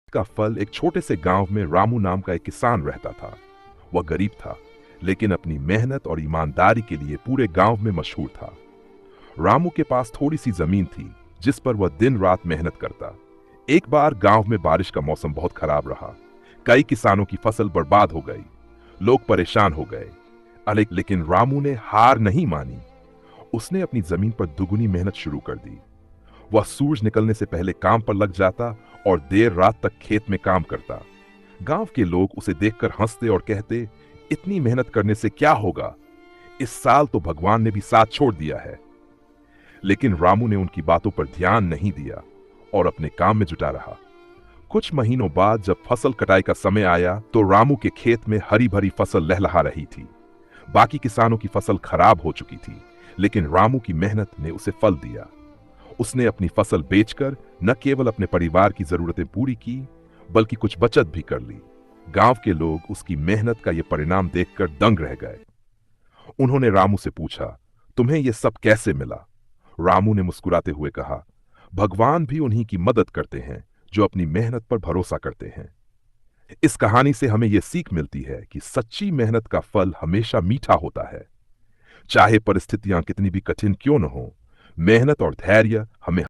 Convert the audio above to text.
का फल एक छोटे से गांव में रामू नाम का एक किसान रहता था। वह गरीब था, लेकिन अपनी मेहनत और ईमानदारी के लिए पूरे गांव में मशहूर था। रामू के पास थोड़ी सी जमीन थी, जिस पर वह दिन रात मेहनत करता। एक बार गांव में बारिश का मौसम बहुत खराब रहा। कई किसानों की फसल बर्बाद हो गई। लोग परेशान हो गए। लेकिन रामू ने हार नहीं मानी। उसने अपनी जमीन पर दुगनी मेहनत शुरू कर दी। वह सूरज निकलने से पहले काम पर लग जाता और देर रात तक खेत में काम करता। गांव के लोग उसे देखकर हंसते और कहते, इतनी मेहनत करने से क्या होगा, इस साल तो भगवान ने भी साथ छोड़ दिया है। लेकिन रामू ने उनकी बातों पर ध्यान नहीं दिया और अपने काम में जुटा रहा। कुछ महीनों बाद जब फसल कटाई का समय आया तो रामू के खेत में हरी भरी फसल लहलहा रही थी। बाकी किसानों की फसल खराब हो चुकी थी, लेकिन रामू की मेहनत ने उसे फल दिया। उसने अपनी फसल बेचकर न केवल अपने परिवार की जरूरतें पूरी की, बल्कि कुछ बचत भी कर ली। गांव के लोग उसकी मेहनत का यह परिणाम देखकर दंग रह गए। उन्होंने रामू से पूछा, तुम्हें यह सब कैसे मिला? रामू ने मुस्कुराते हुए कहा, भगवान भी उन्हीं की मदद करते हैं जो अपनी मेहनत पर भरोसा करते हैं। इस कहानी से हमें यह सीख मिलती है कि सच्ची मेहनत का फल हमेशा मीठा होता है। चाहे परिस्थितियां कितनी भी कठिन क्यों न हो, मेहनत और धैर्य हमें